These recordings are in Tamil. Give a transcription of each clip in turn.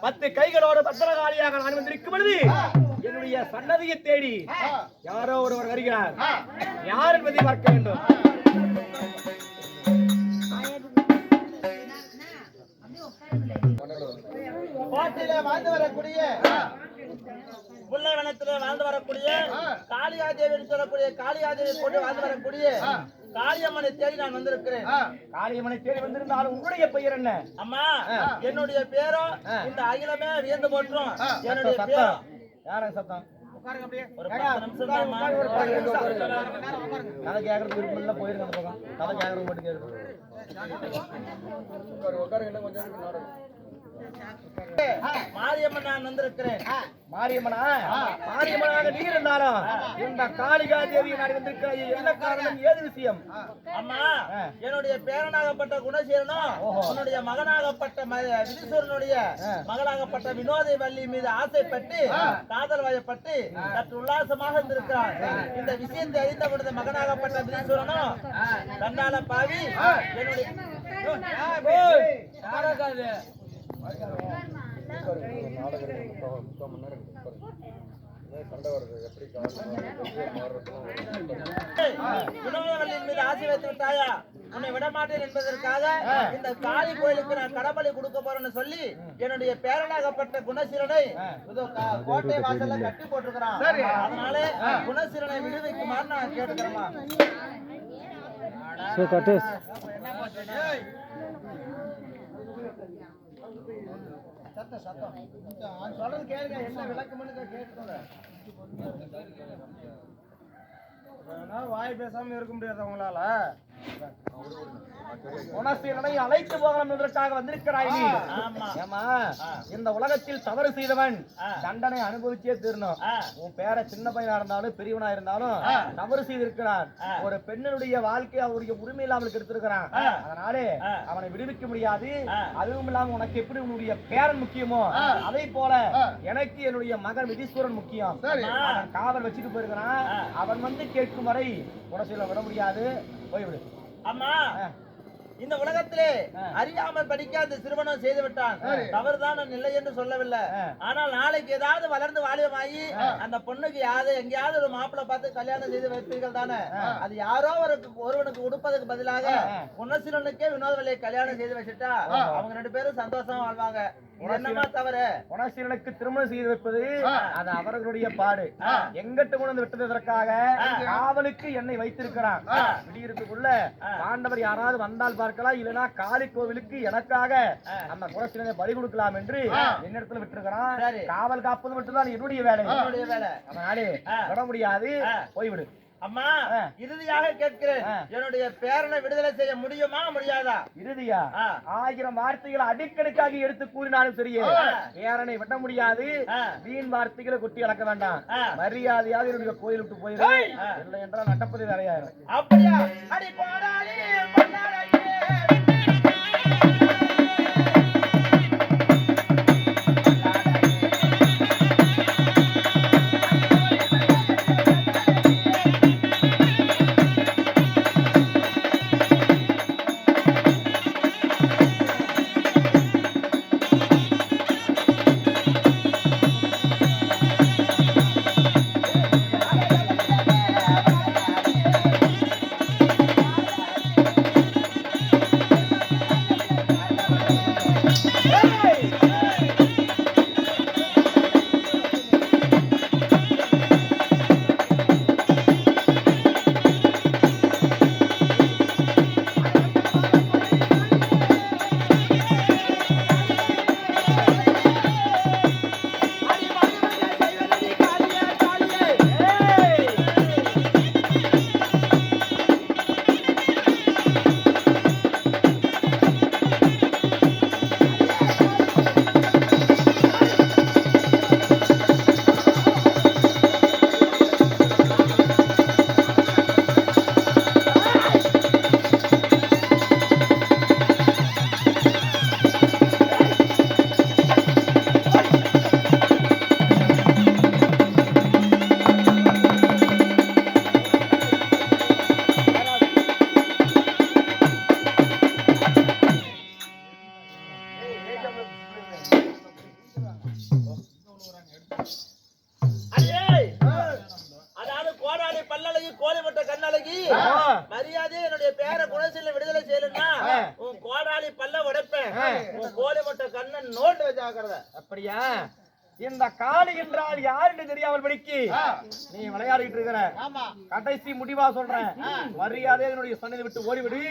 10 கைகளோடு பத்திரகாளியாக நான் வந்திருக்கும் பொழுது என்னுடைய சன்னதியை தேடி யாரோ ஒருவர் வருகிறார். யார் என்பதை பார்க்க வேண்டும். பாட்டில வாழ்ந்து வரக்கூடிய முல்லைவனத்திலே வாழ்ந்து வரக்கூடிய காளியாதேவி சொல்லக்கூடிய காளியாதேவி கொண்டு வாழ்ந்து வரக்கூடிய காளியம்மனை தேடி நான் வந்திருக்கிறேன். காளியம்மனை தேடி வந்திருந்தாலும் உங்களுடைய பெயர் என்ன? அம்மா, என்னுடைய பேரோ இந்த அகிலமே வியந்து போற்றும். என்னுடைய பேரோ யார சத்தம்? ஒரு 10 நிமிஷம் தான். கதை கேட்கறது விருப்பம் போயிருங்க. அந்த பக்கம் கதை கேட்கறது மட்டும் கேட்கணும். மாரியம்மன் நான் வந்திருக்கிறேன். மாரியம்மனா? மாரியம்மனாக நீ இருந்தாலும் இந்த காளிகா தேவி நான் வந்திருக்கிற என்ன காரணம், ஏது விஷயம்? அம்மா, என்னுடைய பேரனாகப்பட்ட குணசீலனும் உன்னுடைய மகனாகப்பட்ட விதீஸ்வரனுடைய மகனாகப்பட்ட வினோதை வள்ளி மீது ஆசைப்பட்டு காதல் வயப்பட்டு சற்று உல்லாசமாக இருந்திருக்கிறார். இந்த விஷயத்தை அறிந்த உனது மகனாகப்பட்ட விதீஸ்வரனும் தன்னால பாவி என்னுடைய வினோதவள்ளியின் மீது ஆசை வைத்து விட்டாயா? உன்னை விடமாட்டேன் என்பதற்காக இந்த காளி கோயிலுக்கு நான் கடபலி கொடுக்க போறேன்னு சொல்லி என்னுடைய பேரனாகப்பட்ட குணசீலனை கோட்டை வாசல்ல கட்டி போட்டிருக்கிறான். அதனால குணசீலனை விடுவிக்குமாறு நான் கேட்டுக்கிறேமா. சொல்றது கேளுங்க, என்ன விளக்கம்னு கேட்டுக்கோங்க. வாய் பேசாம இருக்க முடியாது உங்களால. குணசீலனை அழைத்து போகலாம் என்பதற்காக வந்திருக்கிறாய் நீ. ஏமா, இந்த உலகத்தில் தவறு செய்தவன் தண்டனை அனுபவிச்சே தீரணும். உன் பேர சின்ன பையனா இருந்தாலும் பெரியவனா இருந்தாலும் தவறு செய்திருக்கிறான். ஒரு பெண்ணுடைய வாழ்க்கை அவருடைய உரிமை இல்லாமல் எடுத்திருக்கிறான். அதனாலே அவனை விடுவிக்க முடியாது. அதுவும் இல்லாம உனக்கு எப்படி உன்னுடைய பேரன் முக்கியமோ அதை போல எனக்கு என்னுடைய மகன் விதீஸ்வரன் முக்கியம். அவன் காவல் வச்சுட்டு போயிருக்கிறான். அவன் வந்து கேட்கும் வரை குணசீலனை விட முடியாது. போய்விடு. அம்மா, இந்த உலகத்திலே அறியாமல் படிக்காத சிறுவனும் செய்து விட்டான். தவறுதான் இல்லை என்று சொல்லவில்லை. ஆனால் நாளைக்கு ஏதாவது வளர்ந்து வாலிபமாகி அந்த பொண்ணுக்கு எங்கேயாவது ஒரு மாப்பிள்ளை பார்த்து கல்யாணம் செய்து வைப்பீர்கள் தானே. அது யாரோ ஒருவனுக்கு கொடுப்பதற்கு பதிலாக குணசீலனுக்கே வினோதவள்ளியை கல்யாணம் செய்து வச்சுட்டா அவங்க 2 பேரும் சந்தோஷமா வாழ்வாங்க. என்னமா தவறு? குணசீலனுக்கு திருமணம் செய்து வைப்பது அது அவர்களுடைய பாடு. எங்கிட்ட கொண்டு விட்டதற்காக காவலுக்கு என்னை வைத்திருக்கிறான். விடியிருக்குள்ள பாண்டவர் யாராவது வந்தால் பார்க்கலாம், இல்லைன்னா காளி கோவிலுக்கு எனக்காக அந்த குணசீலனை பலி கொடுக்கலாம் என்று என்னிடத்துல விட்டுருக்கிறான். காவல் காப்பது மட்டும்தான் என்னுடைய வேலை. அதனாலே விட முடியாது. போய்விடு. அம்மா, இறுதியாக கேட்கிறேன், என்னுடைய பேரனை விடுதலை செய்ய முடியுமா முடியாதா? இறுதியா 1000 வார்த்தைகளை அடிக்கடிக்காக எடுத்து கூறினாலும் சரியே பேரனை விட முடியாது. வீண் வார்த்தைகளை கொட்டி அளக்க வேண்டாம். மரியாதையாக என்னுடைய கோயில் விட்டு போயிரு. இல்லை என்றால் நடப்பது வேலையாயிரும். அப்படியா? அடி போடாதே பண்ணாதே. கண்ணழகி மரியாதை என்னுடைய பேர குணசீல விடுதலை செய்யலன்னா உன் கோடாலி பல்ல உடைப்பேன் உன் கோழி மொட்டை கண்ணன் நோட்டு வச்சாக்கிறத. அப்படியா? இந்த காளி என்றால் யாருன்னு தெரியாமல் படிக்கு நீ விளையாடிட்டு இருக்கிற. கடைசி முடிவா சொல்றேன், மரியாதை என்னுடைய சன்னதி விட்டு ஓடிவிடு.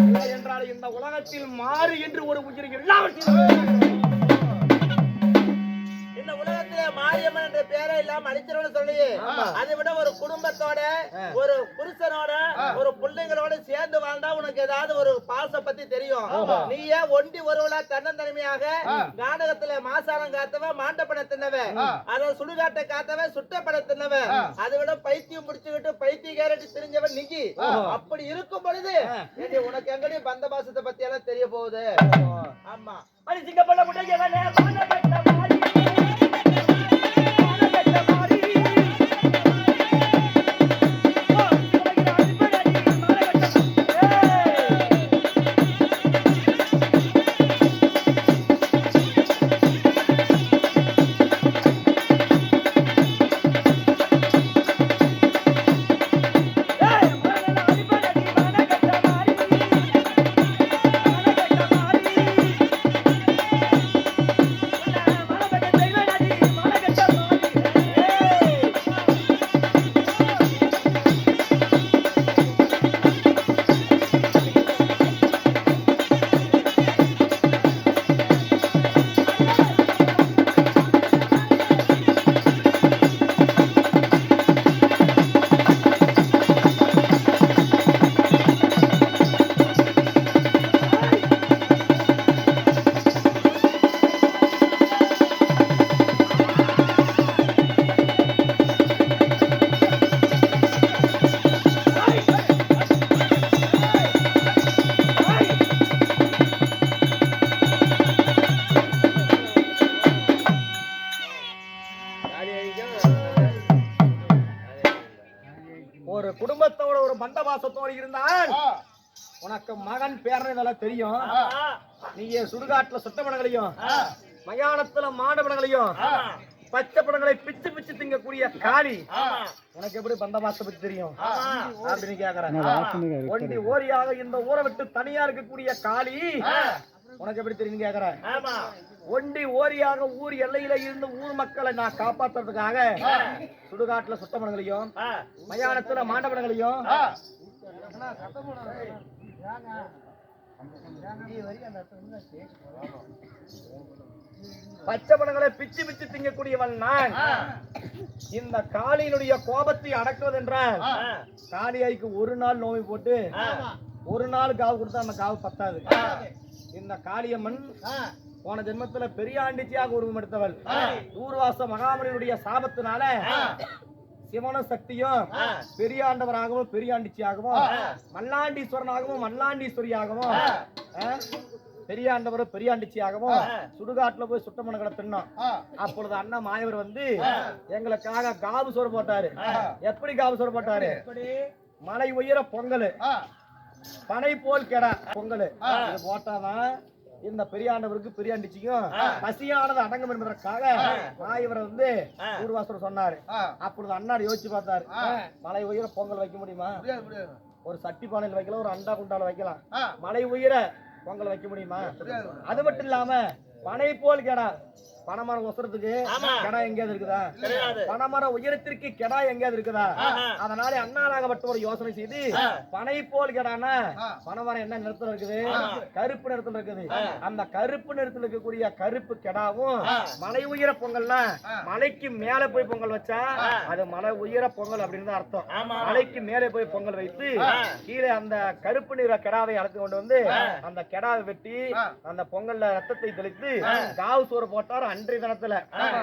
இல்லை என்றால் இந்த உலகத்தில் மாறு என்று ஒரு உயிர் எல்லாவற்றையும் இந்த உலகத்திலே மாரியம்மன் என்ற பேரை இல்லாம அழிச்சிருவன்னு சொல்லி அதை விட ஒரு குடும்பத்தோட ஒரு புருஷனோட ஒரு பிள்ளைங்களோட சேர்ந்து வாழ்ந்தா உனக்கு ஏதாவது ஒரு பாசம் பத்தி தெரியும். நீயே ஒண்டி ஒருவளா தன்னந்தனிமையாக நாடகத்துல மாசாலம் காத்தவ மாண்டப்பட தின்னவ, அத சுடுகாட்டை காத்தவ சுட்டப்பட தின்னவ, அதை விட பைத்தியம் முடிச்சுக்கிட்டு பைத்திய கேரட்டி தெரிஞ்சவன் நீங்கி. அப்படி இருக்கும் பொழுது உனக்கு எங்கடி பந்த பாசத்தை பத்தி எல்லாம் தெரிய போகுது. ஆமா சிங்கப்பட ஒரு குடும்பத்தோட ஒரு பந்தவாசத்தோடு இருந்தால் உனக்கு மகன் பேரன் இதெல்லாம் தெரியும். நீங்க சுடுகாட்டுல சுட்டப்படங்களையும் மயானத்துல மாடப்படங்களையும் பச்சை படங்களை பிச்சு பிச்சு திங்கக்கூடிய காளி உனக்கு எப்படி பந்தவாசத்தை பத்தி தெரியும் அப்படின்னு கேக்குறேன். ஒண்டி ஓரியாக இந்த ஊரை விட்டு தனியா இருக்கக்கூடிய காளி உனக்கு எப்படி தெரியும் கேக்குறேன். ஒண்டி ஓரியாக ஊர் எல்லையில இருந்து ஊர் மக்களை நான் காப்பாத்துறதுக்காக சுடுகாட்டுல சுத்தப்படங்களையும் மயானத்துல மாண்டப்படங்களையும் பச்சை படங்களை பிச்சு பிச்சு திங்கக்கூடியவன் நான். இந்த காளியினுடைய கோபத்தை அடக்குவதென்றால் காளியாய்க்கு ஒரு நாள் நோய் போட்டு ஒரு நாள் காவு கொடுத்தா அந்த காவு பத்தாது. இந்த காளியம்மன் போன ஜென்மத்துல பெரியாண்டிச்சியாக உருவம் எடுத்தவள். ஊர்வாச மகாமணியுடைய சாபத்தினால சிவன சக்தியும் பெரியாண்டவராகவும் பெரியாண்டிச்சியாகவும் மல்லாண்டீஸ்வரனாகவும் மல்லாண்டீஸ்வரியாகவும் பெரியாண்டவரும் பெரியாண்டிச்சியாகவும் சுடுகாட்டுல போய் சுட்டமணங்களை தின்னோம். அப்பொழுது அண்ணா மாயவர் வந்து எங்களுக்காக காவு சோறு போட்டாரு. எப்படி காவு சோறு போட்டாரு? மலை உயர பொங்கல், பனை போல் கெடா பொங்கல் போட்டாதான் இந்த பெரியாண்டவருக்கு பெரியாண்டிச்சிக்கும் பசியானது அடங்கும் என்பதற்காக மாயவரை வந்து ஊர்வாசர் சொன்னாரு. அப்பொழுது அண்ணார் யோசிச்சு பார்த்தாரு, மலை உயர பொங்கல் வைக்க முடியுமா? ஒரு சட்டி பானையில் வைக்கலாம், ஒரு அண்டா குண்டால வைக்கலாம். மலை உயர பொங்கல் வைக்க முடியுமா? அது மட்டும் இல்லாம பனை போல் கெடா, பனைமரம் உசரத்துக்கு கெடா எங்கேயாவது இருக்குதா? பனைமரம் உயரத்திற்கு கெடா எங்கேயாவது இருக்குதா? அதனால அண்ணாராகப்பட்ட ஒரு யோசனை செய்து பனை போல் கெடானா பனைமரம் என்ன நிறத்துல இருக்குது? கருப்பு நிறத்துல இருக்குது. அந்த கருப்பு நிறத்துல இருக்கக்கூடிய கருப்பு கெடாவும் மலை உயர பொங்கல்னா மலைக்கு மேல போய் பொங்கல் வச்சா அது மலை உயர பொங்கல் அப்படின்னு அர்த்தம். மலைக்கு மேலே போய் பொங்கல் வைத்து கீழே அந்த கருப்பு நிற கெடாவை அழைத்து கொண்டு வந்து அந்த கெடாவை வெட்டி அந்த பொங்கல்ல ரத்தத்தை தெளித்து காவு சோறு போட்டார். அன்றைய தினத்துல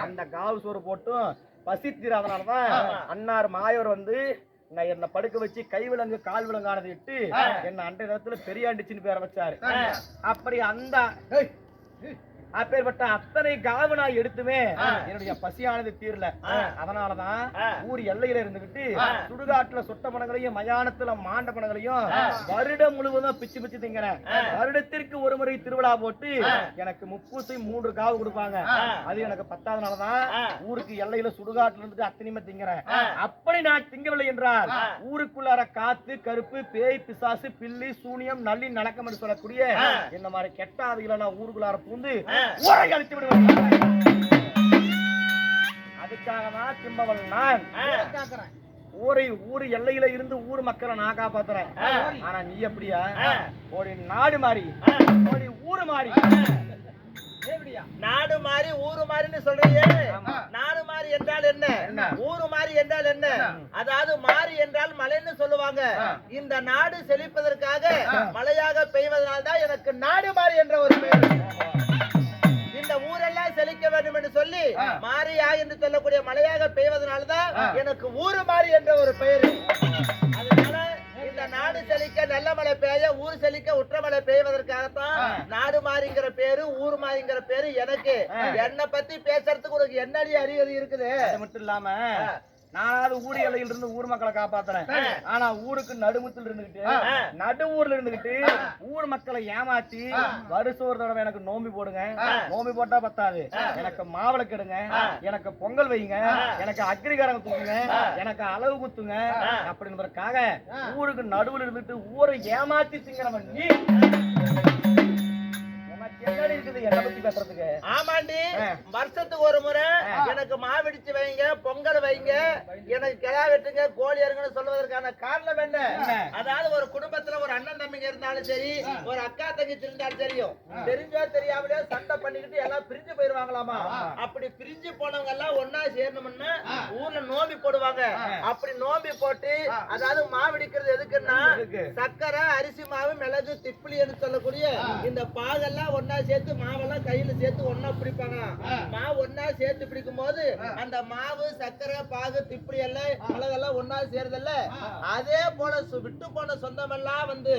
அந்த காவு சோறு போட்டும் பசித்திராதனாலதான் அன்னார் மாயவர் வந்து என்ன படுக்க வச்சு கை விலங்கு கால் விலங்கானது இட்டு என்ன அன்றைய தினத்துல பெரியாண்டிச்சின்னு பேர வச்சாரு. அப்படி அந்த அப்பேற்பட்ட அத்தனை காவு நான் எடுத்துமே என்னுடைய பசியானது தீரல. அதனாலதான் ஊர் எல்லையில இருந்துகிட்டு சுடுகாட்டுல சுட்ட பணங்களையும் மயானத்துல மாண்ட பணங்களையும் வருடம் முழுவதும் பிச்சு பிச்சு திங்கிறேன். வருடத்திற்கு ஒரு முறை திருவிழா போட்டு எனக்கு 3 காவு கொடுப்பாங்க. அது எனக்கு 10ஆவதுனாலதான் ஊருக்கு எல்லையில சுடுகாட்டுல இருந்துட்டு அத்தனையுமே திங்கிறேன். அப்படி நான் திங்கவில்லை என்றால் ஊருக்குள்ளார காத்து கருப்பு பேய் பிசாசு பில்லி சூனியம் நல்லி நடக்கம் என்று சொல்லக்கூடிய இந்த மாதிரி கெட்ட ஆவிகளை நான் ஊருக்குள்ளார பூந்து ஊரை அழித்து விடுவேன். அதுக்காக தான் திம்பவன் நான் ஊரு எல்லையில இருந்து ஊர் மக்களை நான் காப்பாத்துறேன். ஆனா நீ எப்படியா ஒரு நாடு மாறி ஒரு ஊரு மாறி நாடு மாறி ஊரு மாறின்னு சொல்றீங்க. நாடு மாறி என்றால் என்ன, ஊரு மாறி என்றால் என்ன? அதாவது மாறி என்றால் மழைன்னு சொல்லுவாங்க. இந்த நாடு செழிப்பதற்காக மழையாக பெய்வதனால்தான் எனக்கு நாடு மாறி என்ற ஒரு பெயர். இந்த ஊரெல்லாம் செழிக்க வேண்டும் என்று சொல்லி மாரியா என்று சொல்லக்கூடிய மழையாக பெய்வதனால்தான் எனக்கு ஊரு மாறி என்ற ஒரு பெயர். அதனால இந்த நாடு செழிக்க நல்ல மழை பெய்ய ஊர் செழிக்க உற்ற மழை பெய்வதற்காகத்தான் நாடு மாறிங்கிற பேரு ஊர் மாறிங்கிற பேரு எனக்கு. என்னை பத்தி பேசுறதுக்கு உனக்கு என்னடி அறிவு இருக்குது? அது மட்டும் இல்லாம நானாவது ஊர் எல்லையில இருந்து ஊர் மக்களை காப்பாத்துறேன். ஆனா ஊருக்கு நடுமுத்துல இருந்துகிட்டு நடு ஊர்ல இருந்துகிட்டு ஊர் மக்களை ஏமாத்தி வருஷம் ஒரு தடவை எனக்கு நோம்பி போடுங்க. நோம்பி போட்டா பத்தாது, எனக்கு மாவிளை கெடுங்க, எனக்கு பொங்கல் வைங்க, எனக்கு அக்ரிகாரம் தூக்குங்க, எனக்கு அளவு குத்துங்க அப்படின்றதுக்காக ஊருக்கு நடுவுல இருந்துட்டு ஊரை ஏமாத்தி திங்கிறவன் நீ. ஆமாண்டி, வருஷத்துக்கு ஒரு முறை எனக்கு மாவிடிச்சு வைங்க, பொங்கல் வைங்க, எனக்கு கிடா வெட்டுங்க, கோழி அருங்கன்னு சொல்வதற்கான காரணம் என்ன? அதாவது ஒரு குடும்பத்துல ஒரு அண்ணன் தம்பிங்க இருந்தாலும் சரி, ஒரு அக்கா தங்கச்சி இருந்தாலும் தெரியும், தெரிஞ்சோ தெரியாமலே சண்டை பண்ணிக்கிட்டு எல்லாம் பிரிஞ்சு போயிருவாங்களாமா. அப்படி பிரிஞ்சு போனவங்க எல்லாம் ஒன்னா சேரணும்னு ஊர்ல நோம்பி போடுவாங்க. அப்படி நோம்பி போட்டு அதாவது மாவிடிக்கிறது எதுக்குன்னா சக்கரை அரிசி மாவு மிளகு திப்பிலின்னு சொல்லக்கூடிய இந்த பாகெல்லாம் ஒன்னா சேர்த்து மாவெல்லாம் கையில சேர்த்து ஒன்னா பிடிப்பாங்க. மாவு ஒன்னா சேர்த்து பிடிக்கும் போது அந்த மாவு சக்கரை பாகு திப்பிலி எல்லாம் மிளகெல்லாம் ஒன்னா சேருதல்ல, அதே போல விட்டு போன சொந்தம் எல்லாம் வந்து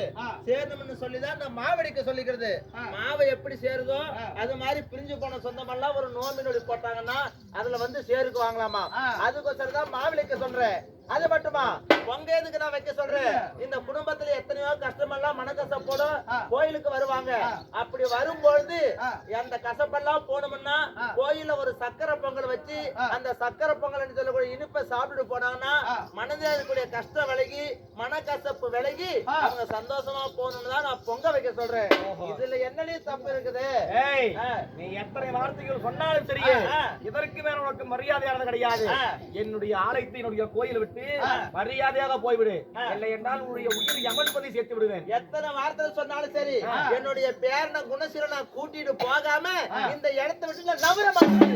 சேரணும்னு சொல்லிதான் அந்த மாவடிக்க சொல்லிக்கிறது. மாவு எப்படி சேருதோ அது மாதிரி பிரிஞ்சு போன சொந்தம் எல்லாம் ஒரு நோம்பி நொடி போட்டாங்கன்னா அதுல வந்து சேருக்கு வாங்கலாமா. அதுக்கோசரம் தான் மாவிளிக்க சொல்றேன். அது மட்டுமா பொங்க எதுக்கு நான் வைக்க சொல்றேன்? இந்த குடும்பத்துல எத்தனையோ கஷ்டமெல்லாம் மனக்கசப்போட கோயிலுக்கு வருவாங்க. அப்படி வரும்பொழுது அந்த கசப்பெல்லாம் போனோம்னா கோயில ஒரு சக்கரை பொங்கல் வச்சு அந்த சக்கரை பொங்கல் சொல்லக்கூடிய இனிப்பை சாப்பிட்டு போனாங்கன்னா மனதில் இருக்கக்கூடிய கஷ்டம் விலகி மனக்கசப்பு விலகி அவங்க சந்தோஷமா போகணும்னு தான் நான் பொங்க வைக்க சொல்றேன். இதுல என்னன்னு தப்பு இருக்குது? நீ எத்தனை வார்த்தைகள் சொன்னாலும் சரியே, இதற்கு மேல உனக்கு மரியாதையானது கிடையாது. என்னுடைய ஆலயத்தை என்னுடைய கோயிலை விட்டு மரியாதையாக போய்விடு, இல்லை என்றால் உன்னுடைய உயிர் யமன்பதி சேர்த்து விடுவேன். எத்தனை வார்த்தை சொன்னாலும் சரி, என்னுடைய பேரனை குணசீலனை கூட்டிட்டு போகாம இந்த இடத்தை விட்டு நவர மாட்டேன்.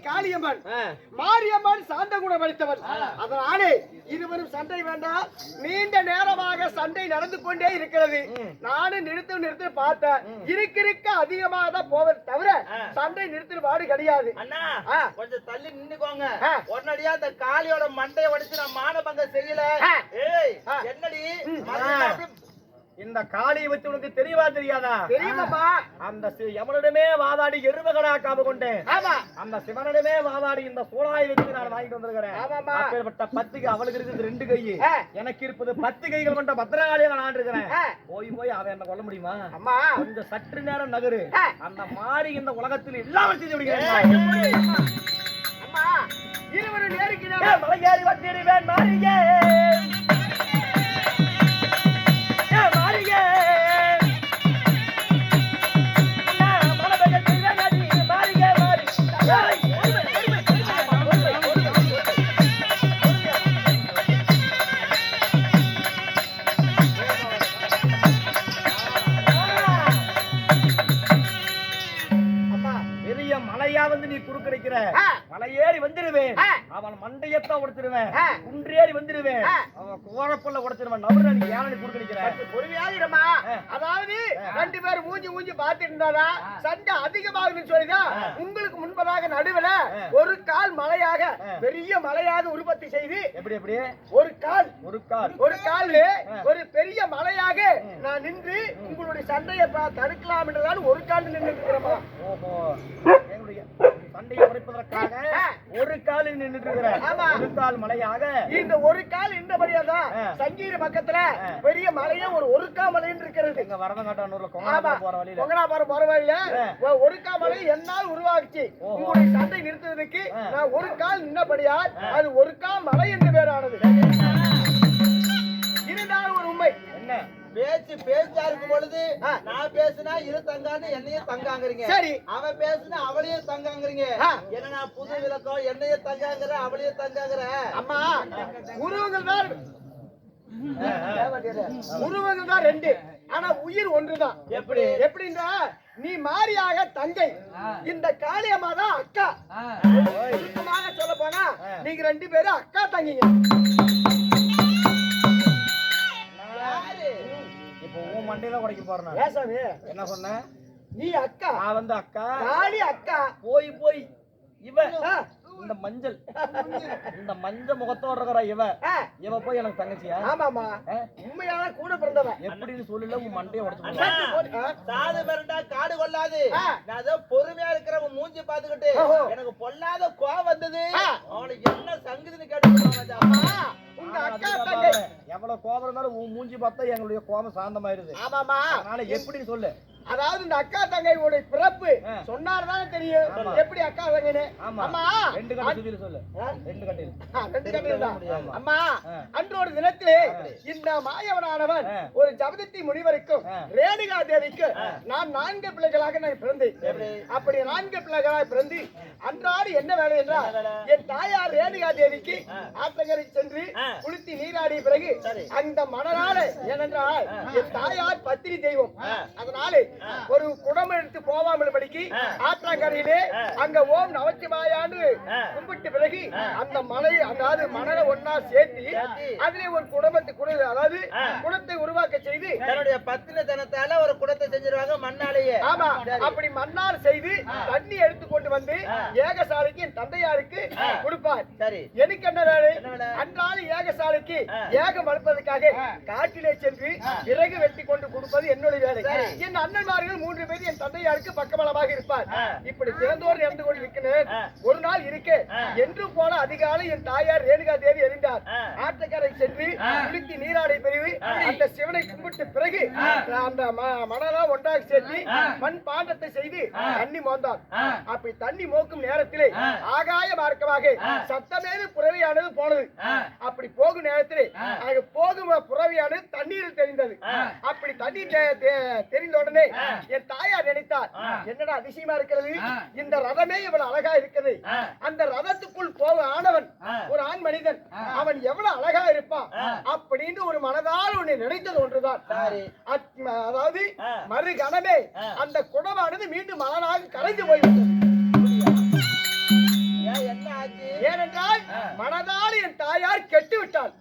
காளியம்மன் மாரியம்மன் சாந்த குணம் அளித்தவன். அதனாலே இருவரும் சண்டை வேண்டாம். நீண்ட நேரமாக சண்டை நடந்து கொண்டே இருக்கிறது. நானும் நிறுத்து பார்த்தேன். இருக்க அதிகமாக தான் போவது தவிர சண்டை நிறுத்துற பாடு கிடையாது. அண்ணா கொஞ்சம் தள்ளி நின்னுக்கோங்க. உடனடியா அந்த காளியோட மண்டையை உடைச்சு நான் மானபங்க செய்யல. ஏய் என்னடி இந்த காளியை வச்சு உனக்கு தெரியவா தெரியாதா? தெரியுமாப்பா. அந்த யமனிடமே வாதாடி எருமகடா காவு கொண்டேன். ஆமா. அந்த சிவனிடமே வாதாடி இந்த சோழாய் வச்சு நான் வாங்கிட்டு வந்திருக்கிறேன். ஆமாமா. அப்பேற்பட்ட 10 அவளுக்கு இருக்குது 2 கை, எனக்கு இருப்பது 10 கைகள் கொண்ட பத்திரகாளியை நான் ஆண்டிருக்கிறேன். போய் அவன் என்ன கொல்ல முடியுமா? அம்மா கொஞ்சம் சற்று நேரம் நகரு. அந்த மாறி இந்த உலகத்தில் இல்லாமல் செய்து விடுகிறேன். அம்மா இருவரும் நேருக்கு மலையேறி வச்சிடுவேன் மாறியே. நீ குறுக்கடிக்கிற மலையேறி வந்துருவேன். அவன் மண்டையத்தான் உடைச்சிருவேன். குன்றேறி வந்துருவேன். அவன் கோரப்பல்ல உடைச்சிருவேன். நவரு நீ ஏன் குறுக்கடிக்கிற? பொறுமையாகிறமா. அதாவது 2 பேர் ஊஞ்சி பார்த்துட்டு இருந்தாரா சண்டை அதிகமாகுதுன்னு சொல்லிதான் உங்களுக்கு முன்பதாக நடுவுல ஒரு கால் மலையாக பெரிய மலையாக உற்பத்தி செய்து எப்படி ஒரு கால் ஒரு பெரிய மலையாக நான் நின்று உங்களுடைய சண்டையை தடுக்கலாம் என்றுதான் ஒரு கால் நின்று இருக்கிறோமா. ஓஹோ, எங்களுடைய சண்டையை உடைப்பதற்காக ஒரு கால் நின்று இருக்கிறேன். ஒரு கால் மலையாக இந்த ஒரு கால் இந்தபடியாதான் சங்கீர பக்கத்துல பெரிய மலையே ஒரு கால் மலைன்னு இருக்கிறது. இங்க வரதங்காட்டூர்ல கொங்கனாபுரம் போற வழியில ஒரு கால் மலை என்னால் உருவாக்குச்சு. உங்களுடைய சண்டை நிறுத்துவதற்கு நான் ஒரு கால் நின்றபடியால் அது ஒரு கால் மலை என்று பேரானது. இதுதான் ஒரு உண்மை. என்ன பேச்சா இருக்கும் பொழுது நான் பேசுனா இரு தங்கான்னு என்னையும் தங்காங்கிறீங்க. சரி, அவன் பேசுனா அவளையும் தங்காங்கிறீங்க. என்ன நான் புது விளக்கம் என்னையும் தங்காங்கிற அவளையும் தங்காங்கிற. அம்மா உருவங்கள் தான் 2, ஆனா உயிர் ஒன்றுதான். எப்படின்னா நீ மாரியாக தங்கை, இந்த காளியம்மா தான் அக்கா. சுத்தமாக சொல்ல போனா நீங்க 2 பேரும் அக்கா தங்கிங்க. மண்டையில உடைக்க போறேன். என்ன சொன்ன? நீ அக்கா, நான் வந்து அக்கா, காளி அக்கா. போய் இவ இந்த மஞ்சள் முகத்தோட இருக்கிற இவ போய் எனக்கு தங்கச்சியா? ஆமாமா, உண்மையான கூட பிறந்தவன். எப்படின்னு சொல்லல உன் மண்டையை உடைச்சு. சாது பிறண்டா காடு கொள்ளாது. நான் ஏதோ பொறுமையா இருக்கிறவன் மூஞ்சி பாத்துக்கிட்டு எனக்கு பொல்லாத கோவம் வந்தது. அவனுக்கு என்ன சங்குதுன்னு கேட்டு உங்க அக்கா தங்கை எவ்வளவு கோபம் இருந்தாலும் உன் மூஞ்சி பார்த்தா எங்களுடைய கோபம் சாந்தமாயிருது. ஆமாமா, அதனால எப்படின்னு சொல்லு. அதாவது இந்த அக்கா தங்கையோட பிறப்பு சொன்னார்தானே தெரியும். எப்படி அக்கா தங்கைன்னு? அம்மா 2 கட்டில் சொல்லு. 2 கட்டில் தான். அம்மா அன்று ஒரு தினத்திலே இந்த மாயவனானவன் ஒரு ஜபதத்தி முனிவருக்கும் ரேணுகா தேவிக்கு நான் 4 பிள்ளைகளாக நான் பிறந்தேன். அப்படி 4 பிள்ளைகளாக பிறந்து அன்றாடு என்ன வேலை என்றால் என் தாயார் ரேணுகா தேவிக்கு ஆத்தங்கரை சென்று குளித்து நீராடிய பிறகு அந்த மணலால, ஏனென்றால் என் தாயார் பத்திரி தெய்வம், அதனாலே ஒரு குடம் எடுத்து போவாமல் படிக்கு ஆற்றங்கரையிலே அங்க ஓம் நமச்சிவாயான்னு கும்பிட்டு பிறகு அந்த மலை, அதாவது மணலை ஒன்னா சேர்த்து அதிலே ஒரு அதாவது குடத்தை உருவாக்க செய்து தன்னுடைய பத்தின தனத்தால ஒரு குடத்தை செஞ்சிருவாங்க மண்ணாலேயே. ஆமா, அப்படி மண்ணால் செய்து தண்ணி எடுத்து கொண்டு வந்து ஏகசாலைக்கு என் தந்தையாருக்கு கொடுப்பார். சரி, எனக்கு என்ன வேலை? அன்றாடு ஏகசாலைக்கு ஏகம் வளர்ப்பதற்காக காட்டிலே சென்று விறகு வெட்டி கொண்டு கொடுப்பது என்னுடைய வேலை. என் அண்ணன் 3 பேர் என் தந்தையாருக்கு பக்கபலமாக இருப்பார். இப்படி திறந்தோர் இறந்து கொண்டு இருக்கிறேன். ஒரு நாள் இருக்கு என்று போல அதிகாலை என் தாயார் ரேணுகா தேவி எழுந்தார். ஆற்றக்கரை சென்று குளித்து நீராடை பிரிவு அந்த சிவனை கும்பிட்டு பிறகு அந்த மணலாம் ஒன்றாக சேர்த்து மண் பாண்டத்தை செய்து தண்ணி மோந்தார். அப்படி தண்ணி மோக்கும் நேரத்திலே ஆகாய மார்க்கமாக சத்தமேது புறவியானது போனது. அப்படி போகும் நேரத்திலே போகும் புறவியானது தண்ணீரில் தெரிந்தது. அப்படி தண்ணீர் தெரிந்த உடனே என் தாயார் நினைத்தார், என்னடா அதிசயமா இருக்கிறது, இந்த ரதமே இவ்வளவு அழகா இருக்குது. அந்த ரதத்துக்குள் போக ஆனவன் ஒரு ஆண் மனிதன், அவன் எவ்வளவு அழகா இருப்பான் அப்படின்னு ஒரு மனதால் ஒண்ணு நினைத்தது ஒன்றுதான். அதாவது மறு கணமே அந்த குடமானது மீண்டும் மலனாக கரைந்து போய்விட்டது. என்ன ஆச்சு? ஏனென்றால் மனதால் என் தாயார் கெட்டு விட்டாள்.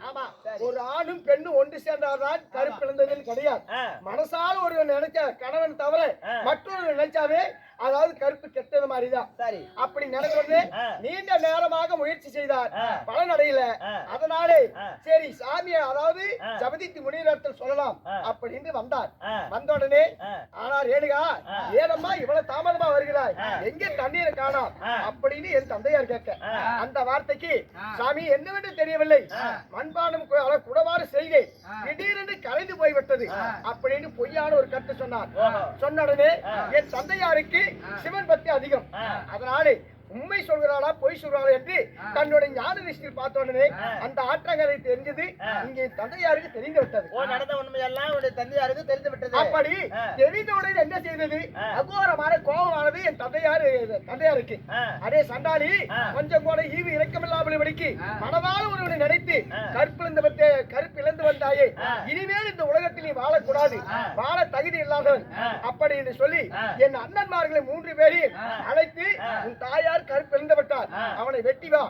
ஆமா, ஒரு ஆணும் பெண்ணும் ஒன்று சேர்ந்தால்தான் கருப்பிழந்ததில் கிடையாது. மனசால ஒரு நினைச்ச கணவன் தவிர மற்றொரு நினைச்சாவே அதாவது கருப்பு கெட்டது மாதிரிதான். சரி, அப்படி நினைக்கிறது நீண்ட நேரமாக முயற்சி செய்தார், பலன் அடையல. அதனாலே சரி சாமியை அதாவது ஜபதித்து முனிவரத்தில் சொல்லலாம் அப்படின்னு வந்தார். வந்த உடனே ஆனா ரேணுகா ஏனம்மா இவ்வளவு தாமதமா வருகிறாய், எங்கே தண்ணீரை காணோம் அப்படின்னு என் தந்தையார் கேட்க, அந்த வார்த்தைக்கு சாமி என்னவென்று தெரியவில்லை, மண்பானம் குடவாறு செய்கை திடீரென்று கரைந்து போய்விட்டது அப்படின்னு பொய்யான ஒரு கருத்து சொன்னார். சொன்ன உடனே என் தந்தையாருக்கு சிவன் பக்தி அதிகம். அதனாலே உண்மை சொல்கிறாளா பொய் சொல்கிறாளா என்று தன்னுடைய ஞான திருஷ்டியில் பார்த்த உடனே அந்த ஆற்றங்கரை தெரிஞ்சது. இங்கே தந்தையாருக்கு தெரிந்து விட்டது. நடந்த உண்மையெல்லாம் உடைய தந்தையாருக்கு தெரிந்து விட்டது. அப்படி தெரிந்தவுடன் என்ன செய்தது, அகோரமான கோபமானது என் தந்தையாருக்கு. அதே சண்டாளி கொஞ்சம் கூட ஈவு இறக்கமில்லாமல் படிக்கு மனதால் ஒருவனை நினைத்து கருப்பு இழந்து வந்தாயே, இனிமேல் இந்த உலகத்தில் நீ வாழக்கூடாது, வாழ தகுதி இல்லாதவன் அப்படி என்று சொல்லி என் அண்ணன்மார்களை 3 பேரையும் அழைத்து உன் தாயார் கருப்பு இழந்துவிட்டார், அவனை வெட்டி வா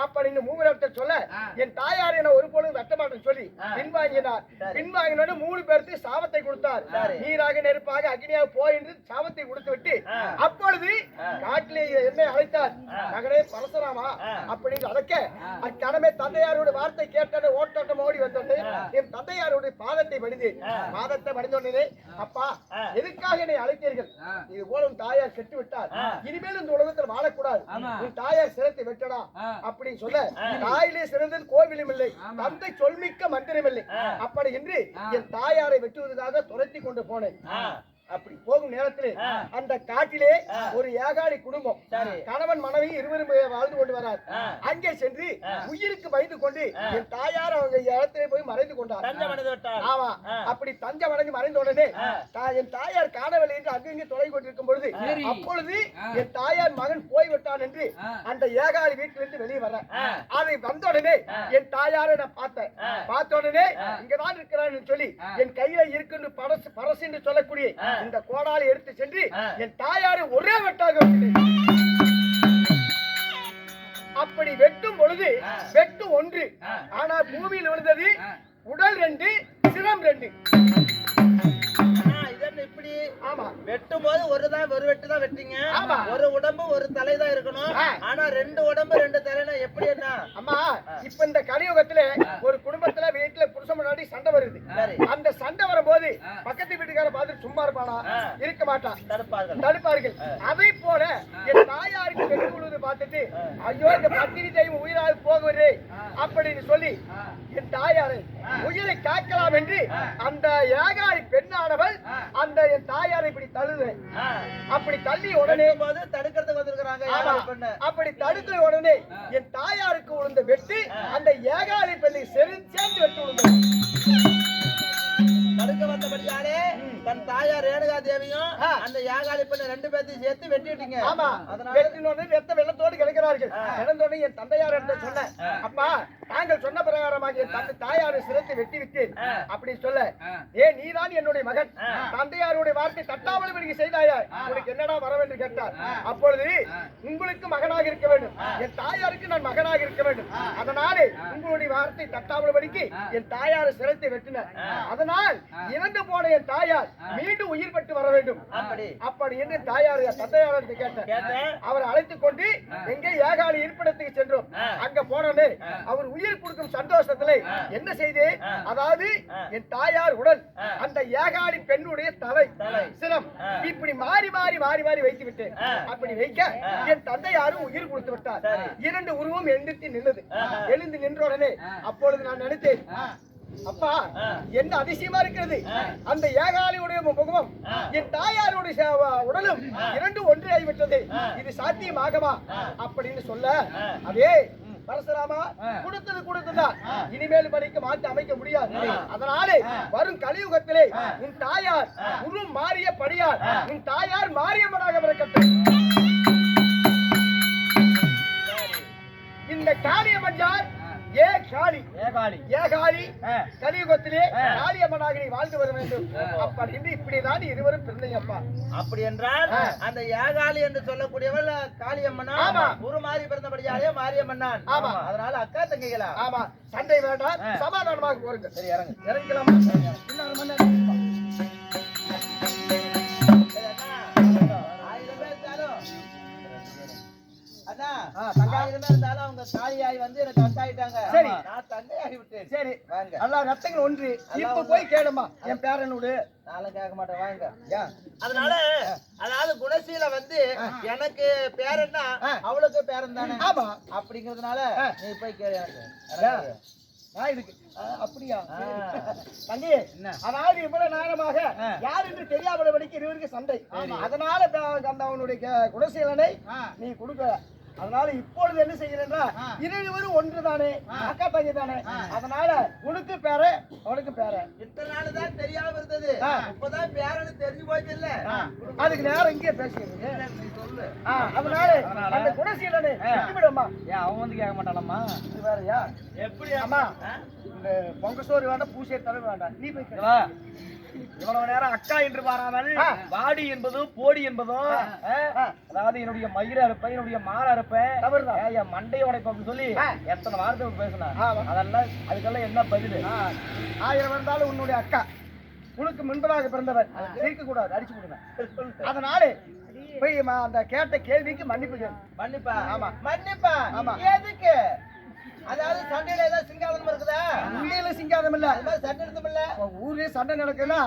அப்படின்னு மூவரத்தில் சொல்ல என் தாயார் என ஒரு பொழுது வெட்ட மாட்டேன்னு சொல்லி பின்வாங்கினார். பின்வாங்கினோடு 3 பேருக்கு சாபத்தை கொடுத்தார். நீராக நெருப்பாக அக்னியாக போய் என்று சாபத்தை கொடுத்து விட்டு அப்பொழுது காட்டிலே என்னை அழைத்தார். மகனே பரசுராமா அப்படின்னு அழைக்க அக்கணமே தந்தையாருடைய வார்த்தை கேட்ட ஓட்டோட்டம் ஓடி வந்தோடனே என் தந்தையாருடைய பாதத்தை பணிந்தேன். பாதத்தை பணிந்தோடனே அப்பா எதுக்காக என்னை அழைத்தீர்கள், இது போல உன் தாயார் கெட்டு விட்டார், இனிமேல் இந்த உலகத்தில் வாழக்கூடாது, உன் தாயார் சிரத்தை வெட்டடா அப்படின்னு சொல்ல, தாயிலே சிறந்தது கோவிலும் இல்லை, தந்தை சொல்மிக்க மந்திரம் இல்லை அப்படி என்று என் தாயாரை வெட்டுவதற்காக துரத்தி கொண்டு போனேன். அப்படி போகும் நேரத்திலே அந்த காட்டிலே ஒரு ஏகாடி குடும்பம் கணவன் மனைவி இருவரும் வாழ்ந்து கொண்டு வரார். அங்கே சென்று உயிருக்கு பயந்து கொண்டு என் தாயார் அவங்க இடத்திலே போய் மறைந்து கொண்டார். ஆமா, அப்படி தஞ்சம் அடைந்து மறைந்த உடனே என் தாயார் காணவில்லை என்று அங்கிருந்து தொலை கொண்டிருக்கும் பொழுது அப்பொழுது என் தாயார் மகன் போய்விட்டான் என்று அந்த ஏகாடி வீட்டிலிருந்து வெளியே வர அதை வந்த உடனே என் தாயாரை நான் பார்த்தேன். பார்த்த உடனே இங்கதான் இருக்கிறான் சொல்லி என் கையில இருக்கு பரசு என்று சொல்லக்கூடிய இந்த கோடாலை எடுத்து சென்று என் தாயாரை ஒரே வெட்டாக அப்படி வெட்டும் பொழுது வெட்டு ஒன்று, ஆனால் பூமியில் விழுந்தது உடல் 2 சிரம் 2. இப்படி ஆமா வெட்டும் போது ஒரு வெட்டு தான் வெட்டீங்க. ஒரு உடம்பு ஒரு தலை தான் இருக்கணும். ஆனா 2 உடம்பு 2 தலைனா எப்படி என்ன அம்மா? இப்ப இந்த கலியுகத்துல ஒரு குடும்பத்துல வீட்டுல புருஷன் முன்னாடி சண்டை வருது. அந்த சண்டை வரும்போது பக்கத்து வீட்டுக்கார பார்த்து சும்மா இருப்பானா? இருக்க மாட்டான், தடுப்பார்கள். அதை போல என் தாயாருக்கு வெட்டு விழுவது பார்த்துட்டு ஐயோ இந்த பத்தினி தெய்வம் உயிராக போகுவரே அப்படின்னு சொல்லி என் தாயாரை உயிரை காக்கலாம் என்று அந்த ஏகாரி பெண்ணானவள் அந்த என் தாயாரை இப்படி தள்ளுறேன். அப்படி தள்ளி உடனே தடுக்கிறதுக்கு வந்திருக்கிறாங்க. அப்படி தடுக்கிற உடனே என் தாயாருக்கு விழுந்த வெட்டு அந்த ஏகாரி பெண்ணை சேர்ந்து வெட்டு விழுந்தது. தடுக்க வந்தபடியாலே தன் தாயார் ரேணுகா தேவியும் அந்த யாகாளி பெண்ணை 2 பேர்த்தையும் சேர்த்து வெட்டிட்டீங்க. ஆமா, வெட்டினோட ரத்த வெள்ளத்தோடு கிடக்கிறார்கள். கிடந்தோட என் தந்தையார் என்று சொன்ன அப்பா தாங்கள் சொன்ன பிரகாரமாக என் தாயாரை சிரத்தை வெட்டி விட்டேன் அப்படி சொல்ல, நீதான் என்னுடைய மகன், தந்தையாருடைய வார்த்தை தட்டாமல் எனக்கு செய்தாயா, உனக்கு என்னடா வரவென்று கேட்டார். அப்பொழுது உங்களுக்கு மகனாக இருக்க வேண்டும், என் தாயாருக்கு நான் மகனாக இருக்க வேண்டும், அதனாலே உங்களுடைய வார்த்தை தட்டாமல் படிக்கு என் தாயாரை சிரத்தை வெட்டின, அதனால் இறந்து போன என் தாயார் மீண்டும் உயிர் பெற்று வர வேண்டும் அப்படி என்று தாயார் தந்தையார் கேட்டார். அவர் அழைத்துக் கொண்டு எங்கே ஏகாலி இருப்பிடத்துக்கு சென்றோம். அங்க போனோன்னு அவர் உயிர் கொடுக்கும் சந்தோஷத்துல என்ன செய்து, அதாவது என் தாயார் உடல் அந்த ஏகாலி பெண்ணுடைய தலை சிரம் இப்படி மாறி மாறி மாறி மாறி வைத்து விட்டேன். அப்படி வைக்க என் தந்தையாரும் உயிர் கொடுத்து விட்டார். 2 உருவம் எழுந்து நின்றது. எழுந்து நின்ற உடனே அப்பொழுது நான் நினைத்தேன், அப்பா என்ன அதிசயமா இருக்கிறது, அந்த ஏகாலியுடைய முகமும் என் தாயாருடைய உடலும் 2 ஒன்றே ஆகிவிட்டது, இது சாத்தியமாகமா அப்படின்னு சொல்ல, அதே பரசுராமா கொடுத்ததா இனிமேல் படிக்க மாற்றி அமைக்க முடியாது. அதனாலே வரும் கலியுகத்திலே உன் தாயார் உரு மாறிய படியார் உன் தாயார் மாரியம்மனாக பிறக்கட்டும். இந்த காளியம்மன் யார்? காளி ஏகாலி ஏகாலி ஆ. கலியுகத்திலே காளியம்மனாக நீ வாழ்ந்து வர வேண்டும் அப்படி என்று இப்படிதான் இருவரும் பிறந்தீங்கப்பா. அப்படி என்றால் அந்த ஏகாலி என்று சொல்லக்கூடியவள் காளியம்மனா ஆமா. உருமாறி பிறந்தபடியாலே மாரியம்மன்னான். ஆமா. அதனால அக்கா தங்கைகளா? ஆமா, சண்டை வேண்டாம், சமாதானமாக போருங்க. சரி இறங்கு. இறங்கலாமா? இன்னொரு மணி நேரம் இருப்பா. அண்ணா, தங்கா. 1000 பேர் இருந்தாலும் அவங்க காளியாய் வந்து எனக்கு அக்காயிட்டாங்க. சரி. நான் தங்கையாகி விட்டேன். சரி, வாங்க. எல்லா ரத்தங்கள் ஒன்று. இப்ப போய் கேளுமா என் பேரனோடு. நானும் கேட்க மாட்டேன், வாங்க. ஏன்? அதனால அதாவது குணசீல வந்து எனக்கு பேரன்னா அவளுக்கு பேரன் தானே. ஆமா. அப்படிங்கிறதுனால நீ போய் கேளு எனக்கு. ஏன்? இதுக்கு அப்படியா? தங்கி, அதாவது இவ்வளவு நேரமாக யார் என்று தெரியாதபடிக்கு இருவருக்கு சண்டை. அதனால அந்த அவனுடைய குணசீலனை நீ கொடுக்க. அதனால இப்பொழுது என்ன செய்கிறேன்னா இருவரும் ஒன்றுதானே, அக்கா தங்கி தானே. அதனால உனக்கு பேர அவனுக்கு பேர. இத்தனை நாள் தான் தெரியாம இருந்தது, இப்பதான் பேரன்னு தெரிஞ்சு போச்சு இல்ல. அதுக்கு நேரம் இங்கே பேசுகிறீங்க. நீ சொல்லு. அதனால அந்த குணசீலனை விட்டுவிடுமா. ஏன் அவன் வந்து கேட்க மாட்டானம்மா? இது வேறயா? எப்படி அம்மா, இந்த பொங்க சோறு வேண்டாம், பூசை தவிர வேண்டாம், நீ போய் இங்க வா. இவ்வளவு நேரம் அக்கா என்று பாராமல் வாடி என்பதும் போடி என்பதும் அதாவது என்னுடைய மயிர அறுப்பேன், என்னுடைய மாற அறுப்பேன், என் மண்டையை உடைப்பேன் சொல்லி எத்தனை வார்த்தை பேசினா அதெல்லாம் அதுக்கெல்லாம் என்ன பதில்? 1000 இருந்தாலும் உன்னுடைய அக்கா உனக்கு முன்பதாக பிறந்தவர், இருக்க கூடாது, அடிச்சு கொடுங்க. அதனால போய் அந்த கேட்ட கேள்விக்கு மன்னிப்பு கேளு. மன்னிப்பா? ஆமா. மன்னிப்பா? ஆமா. எதுக்கு? அதாவது சண்டையில ஏதாவது சிங்காதனம் இருக்குதா? உண்மையில சிங்காதம் இல்ல, அது மாதிரி சண்டை எடுத்தோம் இல்ல. ஊரே சண்டை நடக்குன்னா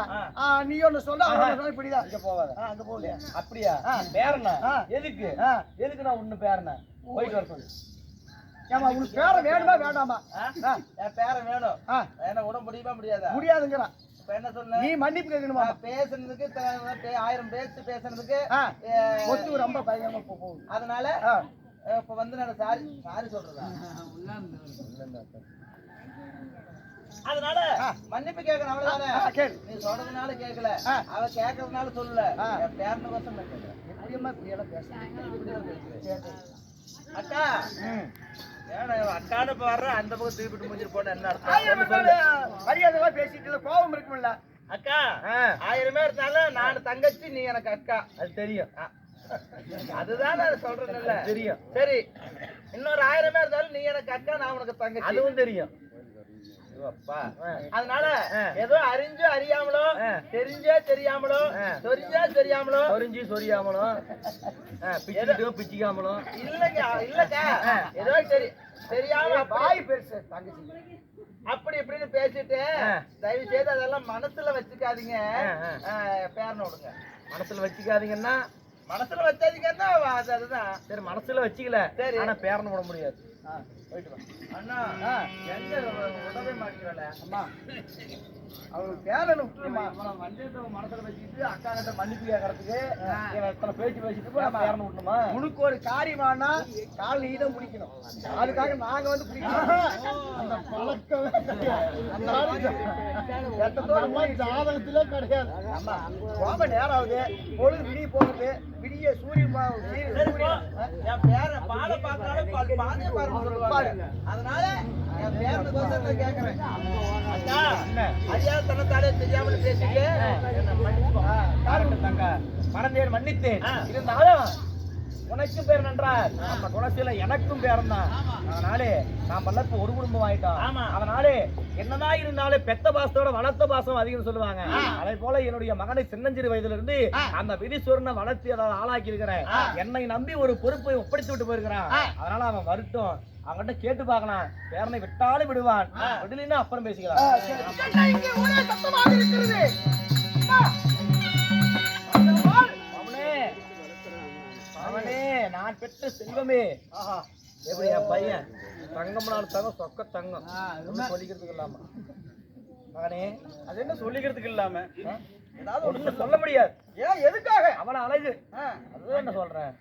நீ ஒண்ணு சொல்ல இப்படிதான் இங்க போவாத. அங்க போகலையா? அப்படியா? பேரனா? எதுக்கு எதுக்கு நான் ஒண்ணு பேரன போயிட்டு வர சொல்லு. ஏமா உனக்கு பேர வேணுமா வேண்டாமா? என் பேரன் வேணும். என்ன விட முடியுமா முடியாதா? முடியாதுங்கிறான். இப்ப என்ன சொன்ன? நீ மன்னிப்பு கேட்கணுமா? பேசுனதுக்கு 1000 பேச்சு பேசுனதுக்கு ஒத்து ரொம்ப பயங்கரமா போகுது. அதனால இப்ப வந்து நான் சாரி சொல்றதா? அதனால மன்னிப்பு கேட்கணும், அவ்வளவுதானே. நீ சொல்றதுனால கேட்கல, அவ கேட்கறதுனால சொல்லல. என் பேரனு கோசம் நான் கேட்கிறேன். எப்படியம்மா இப்படியெல்லாம் பேசுறேன்? அக்கா ஏன்னா அக்கான்னு இப்ப வர்ற அந்த பக்கம் திருப்பிட்டு முடிஞ்சிட்டு போன என்ன மரியாதை பேசிட்டு கோபம் இருக்கும்ல. அக்கா 1000 பேர் இருந்தாலும் நான் தங்கச்சி, நீ எனக்கு அக்கா. அது தெரியும். அதுதான் நான் சொல்றேன் இல்ல. தெரியும். சரி, இன்னொரு 1000 பேர் இருந்தாலும் நீ எனக்கு அக்கா, நான் உனக்கு தங்கச்சி. அதுவும் தெரியும். அதனால ஏதோ அறிஞ்சோ அறியாமலோ, தெரிஞ்சே தெரியாமலோ, சொரிஞ்சா தெரியாமலோ, சொரிஞ்சி சொரியாமலும் பிச்சிக்காமலும் இல்லக்கா ஏதோ தெரியாம வாய் பெருசு தங்கச்சி அப்படி இப்படின்னு பேசிட்டு தயவு செய்து அதெல்லாம் மனசுல வச்சுக்காதீங்க. பேரனை விடுங்க. மனசுல வச்சுக்காதீங்கன்னா மனசுல வச்சாதீங்கன்னா அதுதான். சரி, மனசுல வச்சுக்கல. சரி, ஆனா பேரனை விட முடியாது. போயிட்டு வா. அண்ணா எங்க விடவே மாட்டேங்கிறல. அம்மா அவளுக்கு பேரனை விட்டுருமா. மஞ்சள் மனசுல வச்சுக்கிட்டு அக்கா கிட்ட மன்னிப்பு கேட்கறதுக்கு எத்தனை பேச்சு பேசிட்டு பேரனை விடணுமா? உனக்கு ஒரு காரியமானா கால் நீ தான் பிடிக்கணும். அதுக்காக நாங்க வந்து பிடிக்கணும். அந்த பழக்கமே ஜாதகத்திலே கிடையாது. ஆமா, ரொம்ப நேரம் ஆகுது, பொழுது விடிய போகுது. விடிய சூரியன் என் பேரன் பாலை பார்க்கறாலும் பாதையை பாருங்க சொல்லுவாங்க. அதனால என் பேரனை கோசம் தான் கேட்கறேன். அக்கா அறியாத தனத்தாலே தெரியாமல் பேசிட்டு மறந்தேன், மன்னித்தேன். இருந்தாலும் உனக்கும் பேர் நன்றார், நம்ம குணசீல எனக்கும் பேரன் தான். அதனாலே நாம் இப்ப ஒரு குடும்பம் ஆயிட்டோம். அதனாலே என்னதான் இருந்தாலும் பெத்த பாசத்தோட வளர்த்த பாசம் அதிகம் சொல்லுவாங்க. அதே போல என்னுடைய மகனை சின்னஞ்சிறு வயதுல இருந்து அந்த விதிசூரனை வளர்த்து அதாவது ஆளாக்கி இருக்கிறேன். என்னை நம்பி ஒரு பொறுப்பை ஒப்படைத்து விட்டு போயிருக்கிறான். அதனால அவன் வருட்டும், அவன்கிட்ட கேட்டு பார்க்கலாம். பேரனை விட்டாலும் விடுவான், விடலின்னா அப்புறம் பேசிக்கலாம். அவனே நான் பெற்ற செல்வமே. எப்படி என் பையன் தங்கம்னாலும் தங்கம், சொக்க தங்கம். சொல்லிக்கிறதுக்கு இல்லாம மகனே, அது என்ன சொல்லிக்கிறதுக்கு இல்லாம ஏதாவது ஒண்ணு சொல்ல முடியாது. ஏன் எதுக்காக? அவன அழகு, அதுதான் என்ன சொல்றேன்.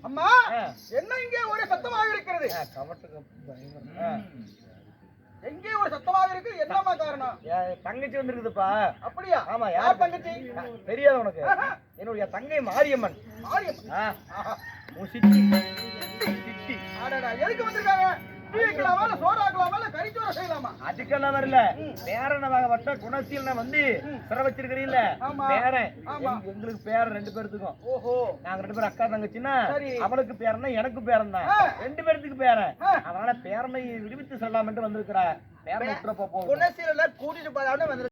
அம்மா என்ன இங்கே ஒரு சத்தமாக இருக்கிறது? எங்கே ஒரு சத்தமாக இருக்கு? என்னமா காரணம்? தங்கச்சி வந்துருக்குதுப்பா. அப்படியா? ஆமா. யார் தங்கச்சி? தெரியாது உனக்கு? என்னுடைய தங்கை மாரியம்மன். மாரியம்மன் உன் சித்தி சித்தி. அடடா, எதுக்கு வந்திருக்காங்க? டீ வைக்கலாமா, இல்ல சோறு ஆக்கலாமா, இல்ல கறிச்சோறு செய்யலாமா? அதுக்கெல்லாம் வரல. பேரனை வட்ட குணசீலனை வந்து சிற வச்சிருக்கிறீல்ல, ஆமா. பேரன். ஆமா. எங்களுக்கு பேரன் 2 பேருத்துக்கும். ஓஹோ. நாங்க 2 பேரும் அக்கா தங்கச்சின்னா, சரி. அவளுக்கு பேரன்னா எனக்கு பேரன் தான். 2 பேருக்கு பேரன். அதனால பேரனை விடுவித்து செல்லாம வந்திருக்கிற பேரன் விட்டுற போப்போம். குணசீலனை கூட்டிட்டு போதான்னு வந்து